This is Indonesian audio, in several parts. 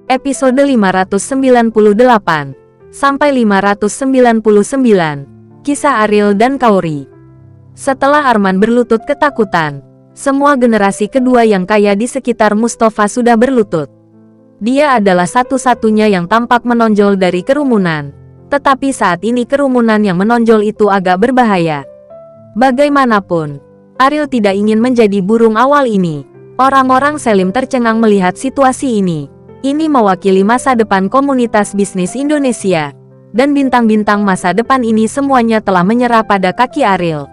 Episode 598 sampai 599. Kisah Ariel dan Kaori. Setelah Arman berlutut ketakutan, semua generasi kedua yang kaya di sekitar Mustafa sudah berlutut. Dia adalah satu-satunya yang tampak menonjol dari kerumunan. Tetapi saat ini kerumunan yang menonjol itu agak berbahaya. Bagaimanapun, Ariel tidak ingin menjadi burung awal ini. Orang-orang Selim tercengang melihat situasi ini. Ini mewakili masa depan komunitas bisnis Indonesia. Dan bintang-bintang masa depan ini semuanya telah menyerah pada kaki Ariel.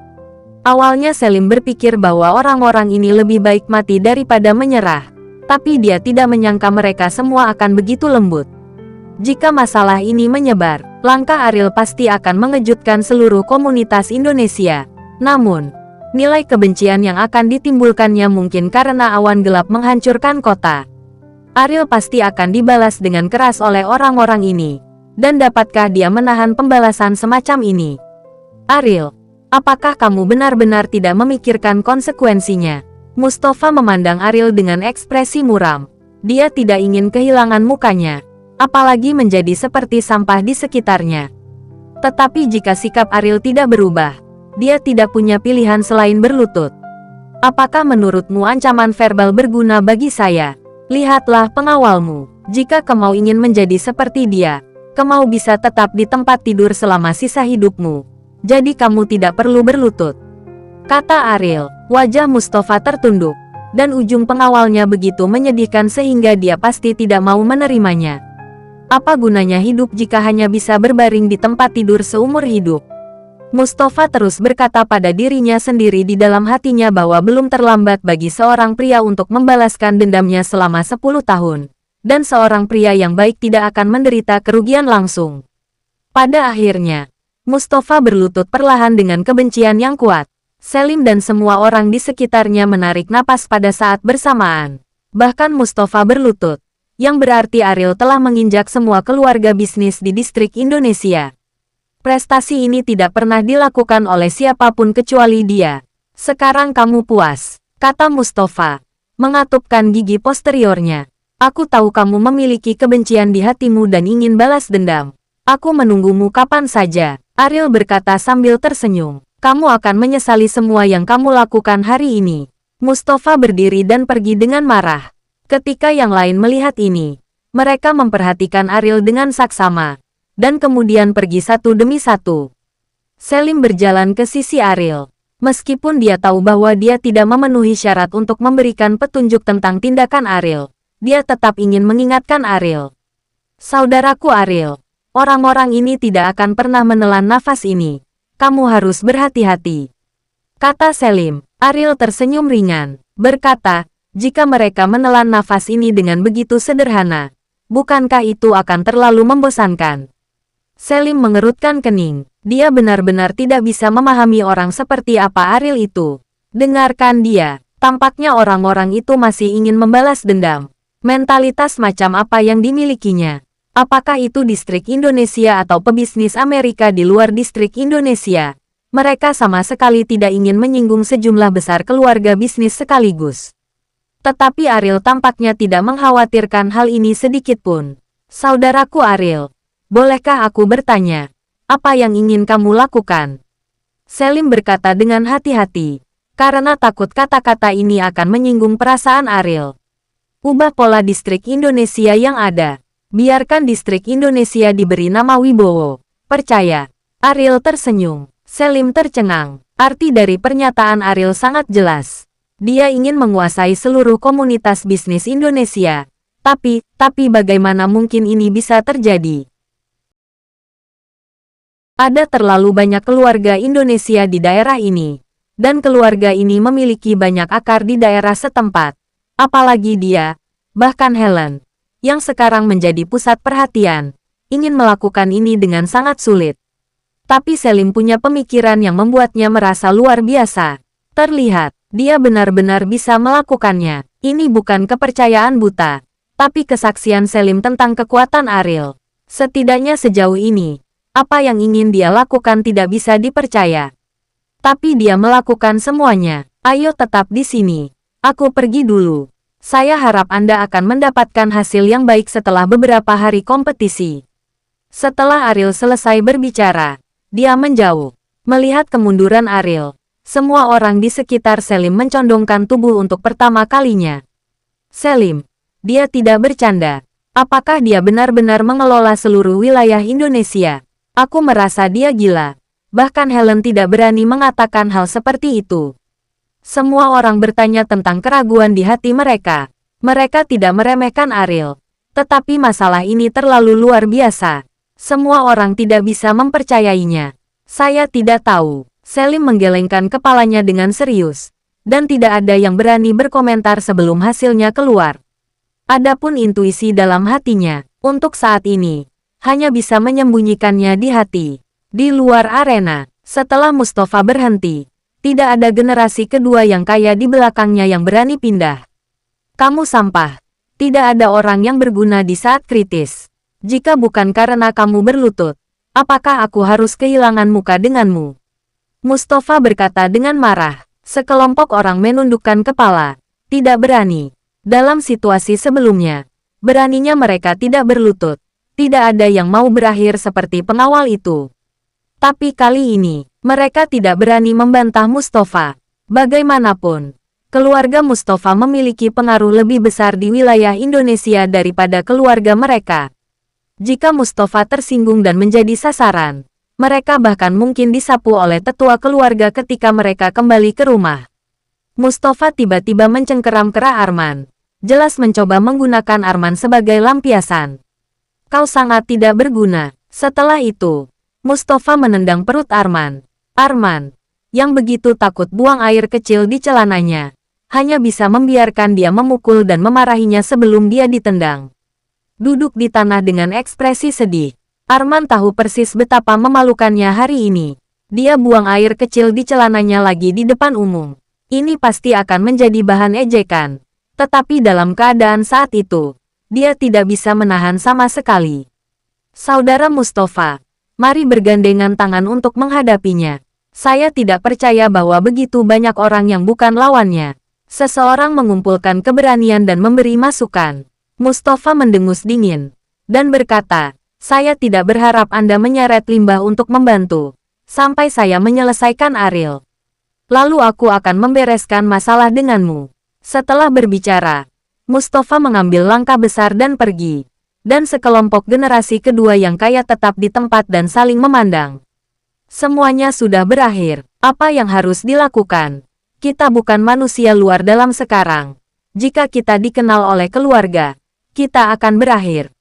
Awalnya Selim berpikir bahwa orang-orang ini lebih baik mati daripada menyerah. Tapi dia tidak menyangka mereka semua akan begitu lembut. Jika masalah ini menyebar, langkah Ariel pasti akan mengejutkan seluruh komunitas Indonesia. Namun, nilai kebencian yang akan ditimbulkannya mungkin karena awan gelap menghancurkan kota. Ariel pasti akan dibalas dengan keras oleh orang-orang ini. Dan dapatkah dia menahan pembalasan semacam ini? Ariel, apakah kamu benar-benar tidak memikirkan konsekuensinya? Mustafa memandang Ariel dengan ekspresi muram. Dia tidak ingin kehilangan mukanya, apalagi menjadi seperti sampah di sekitarnya. Tetapi jika sikap Ariel tidak berubah, dia tidak punya pilihan selain berlutut. Apakah menurutmu ancaman verbal berguna bagi saya? Lihatlah pengawalmu. Jika kamu ingin menjadi seperti dia, kamu bisa tetap di tempat tidur selama sisa hidupmu. Jadi kamu tidak perlu berlutut, kata Ariel. Wajah Mustafa tertunduk, dan ujung pengawalnya begitu menyedihkan sehingga dia pasti tidak mau menerimanya. Apa gunanya hidup jika hanya bisa berbaring di tempat tidur seumur hidup? Mustafa terus berkata pada dirinya sendiri di dalam hatinya bahwa belum terlambat bagi seorang pria untuk membalaskan dendamnya selama 10 tahun. Dan seorang pria yang baik tidak akan menderita kerugian langsung. Pada akhirnya, Mustafa berlutut perlahan dengan kebencian yang kuat. Selim dan semua orang di sekitarnya menarik napas pada saat bersamaan. Bahkan Mustafa berlutut, yang berarti Ariel telah menginjak semua keluarga bisnis di distrik Indonesia. Prestasi ini tidak pernah dilakukan oleh siapapun kecuali dia. Sekarang kamu puas, kata Mustafa, mengatupkan gigi posteriornya. Aku tahu kamu memiliki kebencian di hatimu dan ingin balas dendam. Aku menunggumu kapan saja, Ariel berkata sambil tersenyum. Kamu akan menyesali semua yang kamu lakukan hari ini. Mustafa berdiri dan pergi dengan marah. Ketika yang lain melihat ini, mereka memperhatikan Ariel dengan saksama. Dan kemudian pergi satu demi satu. Selim berjalan ke sisi Ariel. Meskipun dia tahu bahwa dia tidak memenuhi syarat untuk memberikan petunjuk tentang tindakan Ariel, dia tetap ingin mengingatkan Ariel. Saudaraku Ariel, orang-orang ini tidak akan pernah menelan nafas ini. Kamu harus berhati-hati, kata Selim. Ariel tersenyum ringan, berkata, jika mereka menelan nafas ini dengan begitu sederhana, bukankah itu akan terlalu membosankan? Selim mengerutkan kening. Dia benar-benar tidak bisa memahami orang seperti apa Ariel itu. Dengarkan dia, tampaknya orang-orang itu masih ingin membalas dendam. Mentalitas macam apa yang dimilikinya? Apakah itu distrik Indonesia atau pebisnis Amerika di luar distrik Indonesia? Mereka sama sekali tidak ingin menyinggung sejumlah besar keluarga bisnis sekaligus. Tetapi Ariel tampaknya tidak mengkhawatirkan hal ini sedikit pun. Saudaraku Ariel, bolehkah aku bertanya, apa yang ingin kamu lakukan? Selim berkata dengan hati-hati, karena takut kata-kata ini akan menyinggung perasaan Ariel. Ubah pola distrik Indonesia yang ada. Biarkan distrik Indonesia diberi nama Wibowo. Percaya. Ariel tersenyum. Selim tercengang. Arti dari pernyataan Ariel sangat jelas. Dia ingin menguasai seluruh komunitas bisnis Indonesia. Tapi bagaimana mungkin ini bisa terjadi? Ada terlalu banyak keluarga Indonesia di daerah ini. Dan keluarga ini memiliki banyak akar di daerah setempat. Apalagi dia, bahkan Helen, yang sekarang menjadi pusat perhatian, ingin melakukan ini dengan sangat sulit. Tapi Selim punya pemikiran yang membuatnya merasa luar biasa. Terlihat, dia benar-benar bisa melakukannya. Ini bukan kepercayaan buta, tapi kesaksian Selim tentang kekuatan Ariel. Setidaknya sejauh ini, apa yang ingin dia lakukan tidak bisa dipercaya. Tapi dia melakukan semuanya. Ayo tetap di sini. Aku pergi dulu. Saya harap Anda akan mendapatkan hasil yang baik setelah beberapa hari kompetisi. Setelah Ariel selesai berbicara, dia menjauh. Melihat kemunduran Ariel, semua orang di sekitar Selim mencondongkan tubuh untuk pertama kalinya. Selim, dia tidak bercanda. Apakah dia benar-benar mengelola seluruh wilayah Indonesia? Aku merasa dia gila. Bahkan Helen tidak berani mengatakan hal seperti itu. Semua orang bertanya tentang keraguan di hati mereka. Mereka tidak meremehkan Ariel. Tetapi masalah ini terlalu luar biasa. Semua orang tidak bisa mempercayainya. Saya tidak tahu. Selim menggelengkan kepalanya dengan serius. Dan tidak ada yang berani berkomentar sebelum hasilnya keluar. Adapun intuisi dalam hatinya, untuk saat ini, hanya bisa menyembunyikannya di hati. Di luar arena, setelah Mustafa berhenti, tidak ada generasi kedua yang kaya di belakangnya yang berani pindah. Kamu sampah. Tidak ada orang yang berguna di saat kritis. Jika bukan karena kamu berlutut, apakah aku harus kehilangan muka denganmu? Mustafa berkata dengan marah. Sekelompok orang menundukkan kepala. Tidak berani. Dalam situasi sebelumnya, beraninya mereka tidak berlutut. Tidak ada yang mau berakhir seperti pengawal itu. Tapi kali ini, mereka tidak berani membantah Mustafa. Bagaimanapun, keluarga Mustafa memiliki pengaruh lebih besar di wilayah Indonesia daripada keluarga mereka. Jika Mustafa tersinggung dan menjadi sasaran, mereka bahkan mungkin disapu oleh tetua keluarga ketika mereka kembali ke rumah. Mustafa tiba-tiba mencengkeram kera Arman. Jelas mencoba menggunakan Arman sebagai lampiasan. Kau sangat tidak berguna. Setelah itu, Mustafa menendang perut Arman. Arman, yang begitu takut buang air kecil di celananya, hanya bisa membiarkan dia memukul dan memarahinya sebelum dia ditendang. Duduk di tanah dengan ekspresi sedih. Arman tahu persis betapa memalukannya hari ini. Dia buang air kecil di celananya lagi di depan umum. Ini pasti akan menjadi bahan ejekan. Tetapi dalam keadaan saat itu, dia tidak bisa menahan sama sekali. Saudara Mustafa, mari bergandengan tangan untuk menghadapinya. Saya tidak percaya bahwa begitu banyak orang yang bukan lawannya. Seseorang mengumpulkan keberanian dan memberi masukan. Mustafa mendengus dingin dan berkata, saya tidak berharap Anda menyeret limbah untuk membantu. Sampai saya menyelesaikan Ariel. Lalu aku akan membereskan masalah denganmu. Setelah berbicara, Mustafa mengambil langkah besar dan pergi. Dan sekelompok generasi kedua yang kaya tetap di tempat dan saling memandang. Semuanya sudah berakhir. Apa yang harus dilakukan? Kita bukan manusia luar dalam sekarang. Jika kita dikenal oleh keluarga, kita akan berakhir.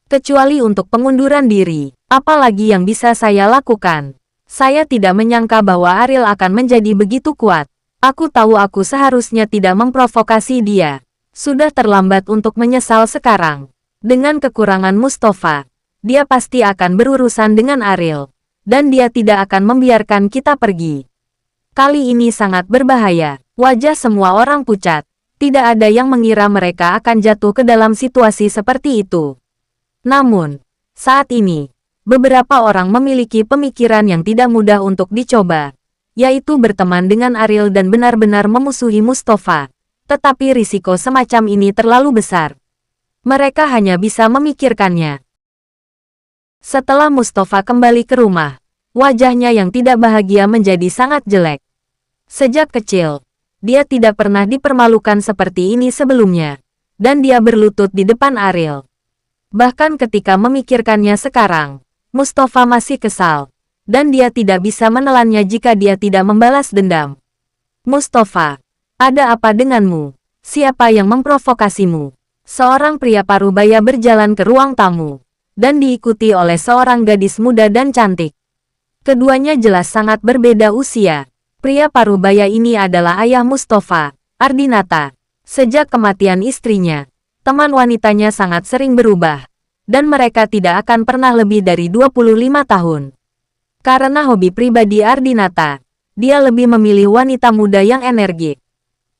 Kecuali untuk pengunduran diri, apalagi yang bisa saya lakukan? Saya tidak menyangka bahwa Ariel akan menjadi begitu kuat. Aku tahu aku seharusnya tidak memprovokasi dia. Sudah terlambat untuk menyesal sekarang. Dengan kekurangan Mustafa, dia pasti akan berurusan dengan Ariel. Dan dia tidak akan membiarkan kita pergi. Kali ini sangat berbahaya. Wajah semua orang pucat. Tidak ada yang mengira mereka akan jatuh ke dalam situasi seperti itu. Namun, saat ini, beberapa orang memiliki pemikiran yang tidak mudah untuk dicoba, yaitu berteman dengan Ariel dan benar-benar memusuhi Mustafa. Tetapi risiko semacam ini terlalu besar. Mereka hanya bisa memikirkannya. Setelah Mustafa kembali ke rumah, wajahnya yang tidak bahagia menjadi sangat jelek. Sejak kecil, dia tidak pernah dipermalukan seperti ini sebelumnya, dan dia berlutut di depan Ariel. Bahkan ketika memikirkannya sekarang, Mustafa masih kesal, dan dia tidak bisa menelannya jika dia tidak membalas dendam. Mustafa, ada apa denganmu? Siapa yang memprovokasimu? Seorang pria parubaya berjalan ke ruang tamu, dan diikuti oleh seorang gadis muda dan cantik. Keduanya jelas sangat berbeda usia. Pria parubaya ini adalah ayah Mustafa, Ardinata. Sejak kematian istrinya, teman wanitanya sangat sering berubah, dan mereka tidak akan pernah lebih dari 25 tahun. Karena hobi pribadi Ardinata, dia lebih memilih wanita muda yang energik.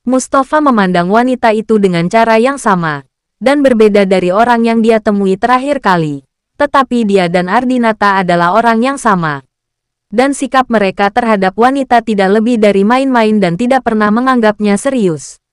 Mustafa memandang wanita itu dengan cara yang sama, dan berbeda dari orang yang dia temui terakhir kali. Tetapi dia dan Ardinata adalah orang yang sama. Dan sikap mereka terhadap wanita tidak lebih dari main-main dan tidak pernah menganggapnya serius.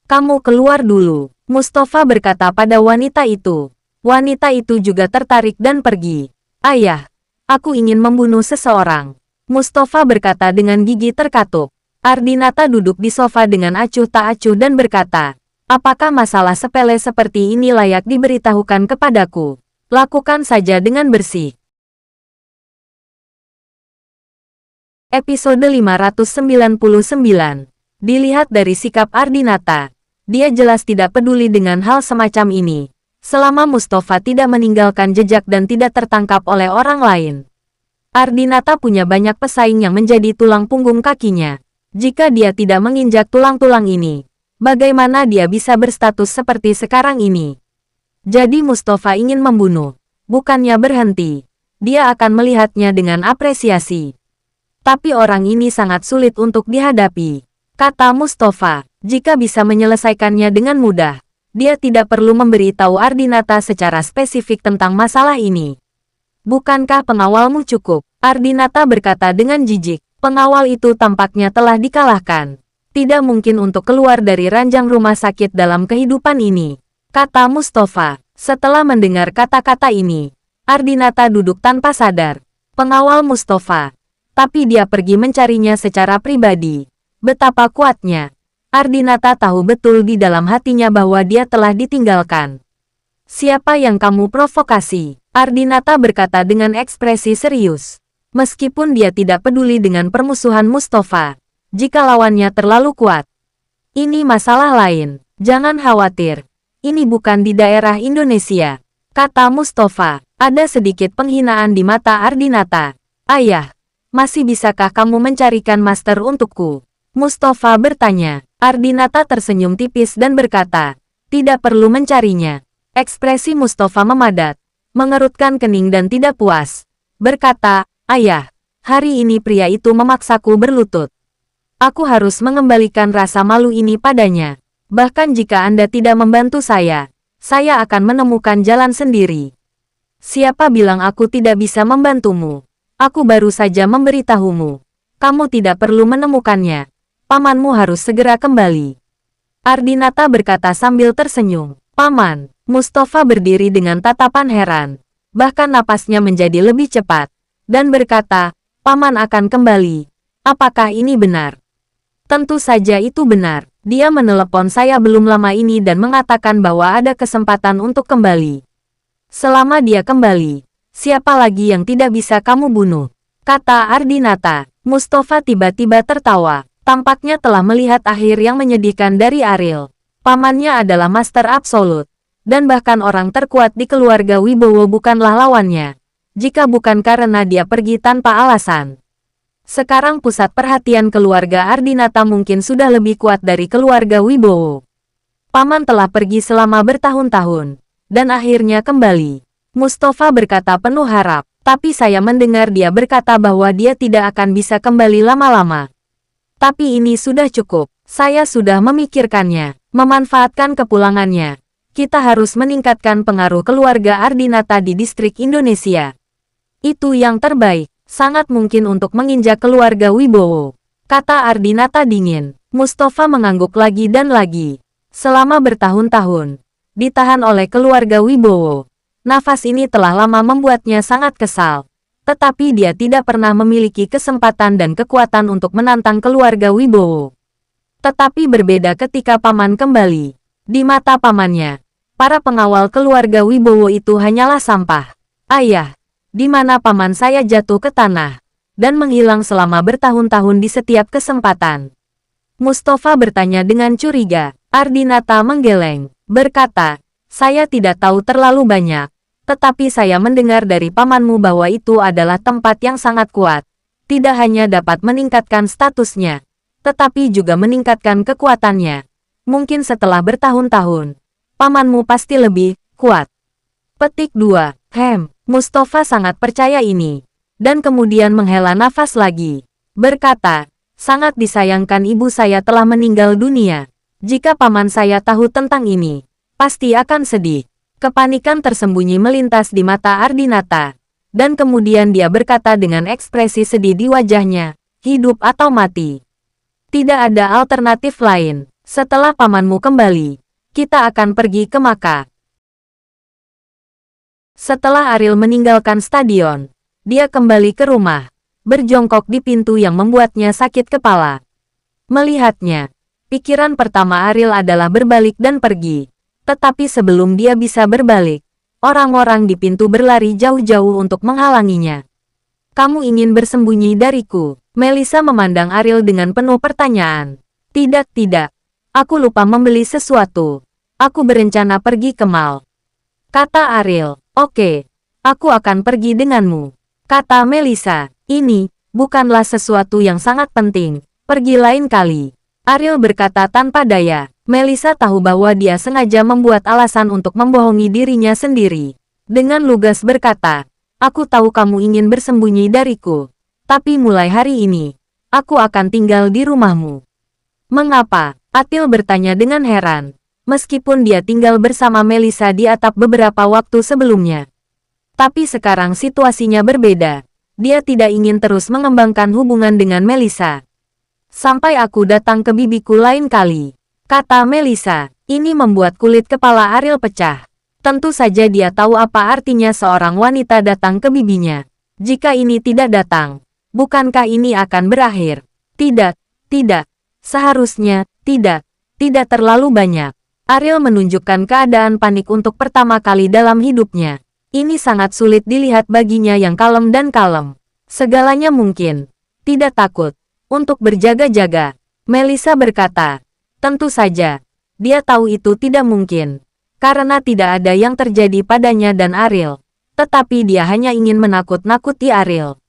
Kamu keluar dulu, Mustafa berkata pada wanita itu. Wanita itu juga tertarik dan pergi. Ayah, aku ingin membunuh seseorang. Mustafa berkata dengan gigi terkatup. Ardinata duduk di sofa dengan acuh tak acuh dan berkata, apakah masalah sepele seperti ini layak diberitahukan kepadaku? Lakukan saja dengan bersih. Episode 599. Dilihat dari sikap Ardinata, dia jelas tidak peduli dengan hal semacam ini. Selama Mustafa tidak meninggalkan jejak dan tidak tertangkap oleh orang lain. Ardinata punya banyak pesaing yang menjadi tulang punggung kakinya. Jika dia tidak menginjak tulang-tulang ini, bagaimana dia bisa berstatus seperti sekarang ini? Jadi Mustafa ingin membunuh, bukannya berhenti. Dia akan melihatnya dengan apresiasi. Tapi orang ini sangat sulit untuk dihadapi, kata Mustafa. Jika bisa menyelesaikannya dengan mudah, dia tidak perlu memberitahu Ardinata secara spesifik tentang masalah ini. Bukankah pengawalmu cukup? Ardinata berkata dengan jijik. Pengawal itu tampaknya telah dikalahkan. Tidak mungkin untuk keluar dari ranjang rumah sakit dalam kehidupan ini, kata Mustafa. Setelah mendengar kata-kata ini, Ardinata duduk tanpa sadar. Pengawal Mustafa. Tapi dia pergi mencarinya secara pribadi. Betapa kuatnya. Ardinata tahu betul di dalam hatinya bahwa dia telah ditinggalkan. Siapa yang kamu provokasi? Ardinata berkata dengan ekspresi serius. Meskipun dia tidak peduli dengan permusuhan Mustafa, jika lawannya terlalu kuat. Ini masalah lain, jangan khawatir. Ini bukan di daerah Indonesia, kata Mustafa. Ada sedikit penghinaan di mata Ardinata. Ayah, masih bisakah kamu mencarikan master untukku? Mustafa bertanya. Ardinata tersenyum tipis dan berkata, tidak perlu mencarinya. Ekspresi Mustafa memadat, mengerutkan kening dan tidak puas. Berkata, ayah, hari ini pria itu memaksaku berlutut. Aku harus mengembalikan rasa malu ini padanya. Bahkan jika Anda tidak membantu saya akan menemukan jalan sendiri. Siapa bilang aku tidak bisa membantumu? Aku baru saja memberitahumu. Kamu tidak perlu menemukannya. Pamanmu harus segera kembali. Ardinata berkata sambil tersenyum. Paman, Mustafa berdiri dengan tatapan heran. Bahkan napasnya menjadi lebih cepat. Dan berkata, Paman akan kembali. Apakah ini benar? Tentu saja itu benar. Dia menelepon saya belum lama ini dan mengatakan bahwa ada kesempatan untuk kembali. Selama dia kembali, siapa lagi yang tidak bisa kamu bunuh? Kata Ardinata. Mustafa tiba-tiba tertawa. Tampaknya telah melihat akhir yang menyedihkan dari Ariel. Pamannya adalah master absolut. Dan bahkan orang terkuat di keluarga Wibowo bukanlah lawannya. Jika bukan karena dia pergi tanpa alasan. Sekarang pusat perhatian keluarga Ardinata mungkin sudah lebih kuat dari keluarga Wibowo. Paman telah pergi selama bertahun-tahun. Dan akhirnya kembali. Mustafa berkata penuh harap. Tapi saya mendengar dia berkata bahwa dia tidak akan bisa kembali lama-lama. Tapi ini sudah cukup. Saya sudah memikirkannya. Memanfaatkan kepulangannya. Kita harus meningkatkan pengaruh keluarga Ardinata di distrik Indonesia. Itu yang terbaik. Sangat mungkin untuk menginjak keluarga Wibowo. Kata Ardinata dingin. Mustafa mengangguk lagi dan lagi. Selama bertahun-tahun. Ditahan oleh keluarga Wibowo. Nafas ini telah lama membuatnya sangat kesal. Tetapi dia tidak pernah memiliki kesempatan dan kekuatan untuk menantang keluarga Wibowo. Tetapi berbeda ketika paman kembali. Di mata pamannya, para pengawal keluarga Wibowo itu hanyalah sampah. Ayah, di mana paman saya jatuh ke tanah dan menghilang selama bertahun-tahun di setiap kesempatan? Mustafa bertanya dengan curiga. Ardinata menggeleng, berkata, saya tidak tahu terlalu banyak. Tetapi saya mendengar dari pamanmu bahwa itu adalah tempat yang sangat kuat. Tidak hanya dapat meningkatkan statusnya, tetapi juga meningkatkan kekuatannya. Mungkin setelah bertahun-tahun, pamanmu pasti lebih kuat. Petik 2. Mustafa sangat percaya ini. Dan kemudian menghela nafas lagi. Berkata, sangat disayangkan ibu saya telah meninggal dunia. Jika paman saya tahu tentang ini, pasti akan sedih. Kepanikan tersembunyi melintas di mata Ardinata. Dan kemudian dia berkata dengan ekspresi sedih di wajahnya, hidup atau mati. Tidak ada alternatif lain. Setelah pamanmu kembali, kita akan pergi ke Maka. Setelah Ariel meninggalkan stadion, dia kembali ke rumah, berjongkok di pintu yang membuatnya sakit kepala. Melihatnya, pikiran pertama Ariel adalah berbalik dan pergi. Tetapi sebelum dia bisa berbalik, orang-orang di pintu berlari jauh-jauh untuk menghalanginya. Kamu ingin bersembunyi dariku? Melissa memandang Ariel dengan penuh pertanyaan. Tidak, tidak. Aku lupa membeli sesuatu. Aku berencana pergi ke mall. Kata Ariel. Oke, aku akan pergi denganmu. Kata Melissa. Ini bukanlah sesuatu yang sangat penting. Pergi lain kali. Ariel berkata tanpa daya. Melissa tahu bahwa dia sengaja membuat alasan untuk membohongi dirinya sendiri. Dengan lugas berkata, aku tahu kamu ingin bersembunyi dariku. Tapi mulai hari ini, aku akan tinggal di rumahmu. Mengapa? Atil bertanya dengan heran. Meskipun dia tinggal bersama Melissa di atap beberapa waktu sebelumnya. Tapi sekarang situasinya berbeda. Dia tidak ingin terus mengembangkan hubungan dengan Melissa. Sampai aku datang ke bibiku lain kali. Kata Melissa, ini membuat kulit kepala Ariel pecah. Tentu saja dia tahu apa artinya seorang wanita datang ke bibinya. Jika ini tidak datang, bukankah ini akan berakhir? Tidak, tidak. Seharusnya, tidak. Tidak terlalu banyak. Ariel menunjukkan keadaan panik untuk pertama kali dalam hidupnya. Ini sangat sulit dilihat baginya yang kalem dan kalem. Segalanya mungkin. Tidak takut. Untuk berjaga-jaga. Melissa berkata. Tentu saja, dia tahu itu tidak mungkin, karena tidak ada yang terjadi padanya dan Ariel. Tetapi dia hanya ingin menakut-nakuti Ariel.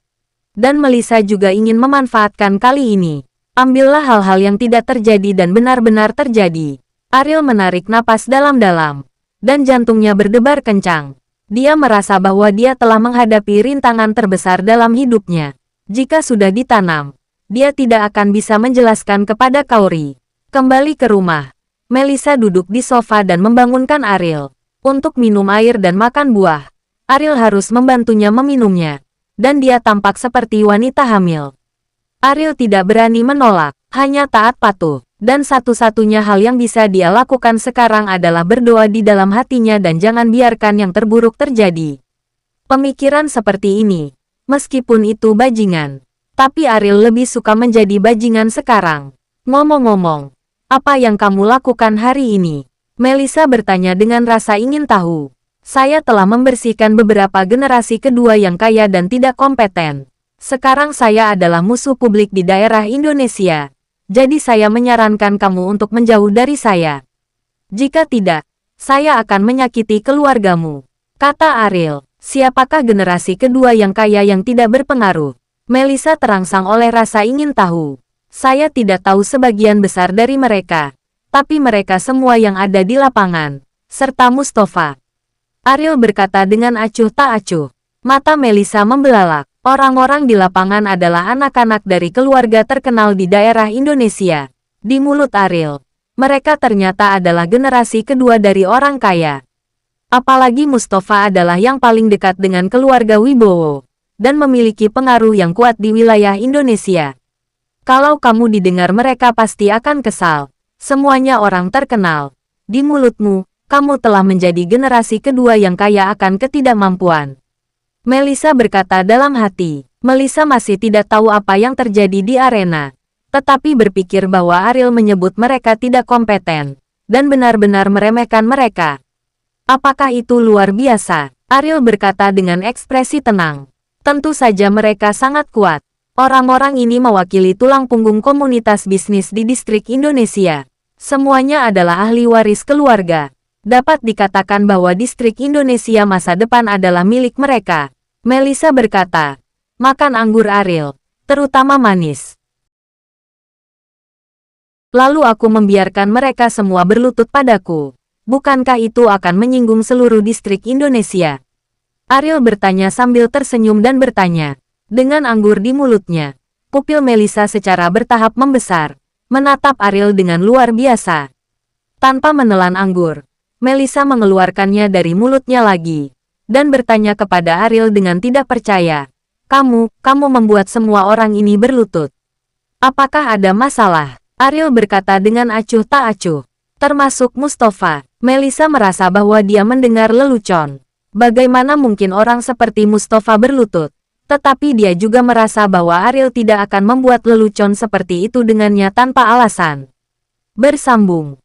Dan Melissa juga ingin memanfaatkan kali ini. Ambillah hal-hal yang tidak terjadi dan benar-benar terjadi. Ariel menarik napas dalam-dalam, dan jantungnya berdebar kencang. Dia merasa bahwa dia telah menghadapi rintangan terbesar dalam hidupnya. Jika sudah ditanam, dia tidak akan bisa menjelaskan kepada Kaori. Kembali ke rumah, Melissa duduk di sofa dan membangunkan Ariel. Untuk minum air dan makan buah, Ariel harus membantunya meminumnya. Dan dia tampak seperti wanita hamil. Ariel tidak berani menolak, hanya taat patuh. Dan satu-satunya hal yang bisa dia lakukan sekarang adalah berdoa di dalam hatinya dan jangan biarkan yang terburuk terjadi. Pemikiran seperti ini, meskipun itu bajingan. Tapi Ariel lebih suka menjadi bajingan sekarang. Ngomong-ngomong, apa yang kamu lakukan hari ini? Melissa bertanya dengan rasa ingin tahu. Saya telah membersihkan beberapa generasi kedua yang kaya dan tidak kompeten. Sekarang saya adalah musuh publik di daerah Indonesia. Jadi saya menyarankan kamu untuk menjauh dari saya. Jika tidak, saya akan menyakiti keluargamu. Kata Ariel. Siapakah generasi kedua yang kaya yang tidak berpengaruh? Melissa terangsang oleh rasa ingin tahu. Saya tidak tahu sebagian besar dari mereka, tapi mereka semua yang ada di lapangan, serta Mustafa. Ariel berkata dengan acuh tak acuh. Mata Melissa membelalak. Orang-orang di lapangan adalah anak-anak dari keluarga terkenal di daerah Indonesia. Di mulut Ariel, mereka ternyata adalah generasi kedua dari orang kaya. Apalagi Mustafa adalah yang paling dekat dengan keluarga Wibowo, dan memiliki pengaruh yang kuat di wilayah Indonesia. Kalau kamu didengar mereka pasti akan kesal. Semuanya orang terkenal. Di mulutmu, kamu telah menjadi generasi kedua yang kaya akan ketidakmampuan. Melissa berkata dalam hati. Melissa masih tidak tahu apa yang terjadi di arena. Tetapi berpikir bahwa Ariel menyebut mereka tidak kompeten. Dan benar-benar meremehkan mereka. Apakah itu luar biasa? Ariel berkata dengan ekspresi tenang. Tentu saja mereka sangat kuat. Orang-orang ini mewakili tulang punggung komunitas bisnis di distrik Indonesia. Semuanya adalah ahli waris keluarga. Dapat dikatakan bahwa distrik Indonesia masa depan adalah milik mereka. Melissa berkata, makan anggur Ariel, terutama manis. Lalu aku membiarkan mereka semua berlutut padaku. Bukankah itu akan menyinggung seluruh distrik Indonesia? Ariel bertanya sambil tersenyum dan bertanya. Dengan anggur di mulutnya, pupil Melissa secara bertahap membesar, menatap Ariel dengan luar biasa. Tanpa menelan anggur, Melissa mengeluarkannya dari mulutnya lagi, dan bertanya kepada Ariel dengan tidak percaya. Kamu membuat semua orang ini berlutut. Apakah ada masalah? Ariel berkata dengan acuh tak acuh. Termasuk Mustafa. Melissa merasa bahwa dia mendengar lelucon. Bagaimana mungkin orang seperti Mustafa berlutut? Tetapi dia juga merasa bahwa Ariel tidak akan membuat lelucon seperti itu dengannya tanpa alasan. Bersambung.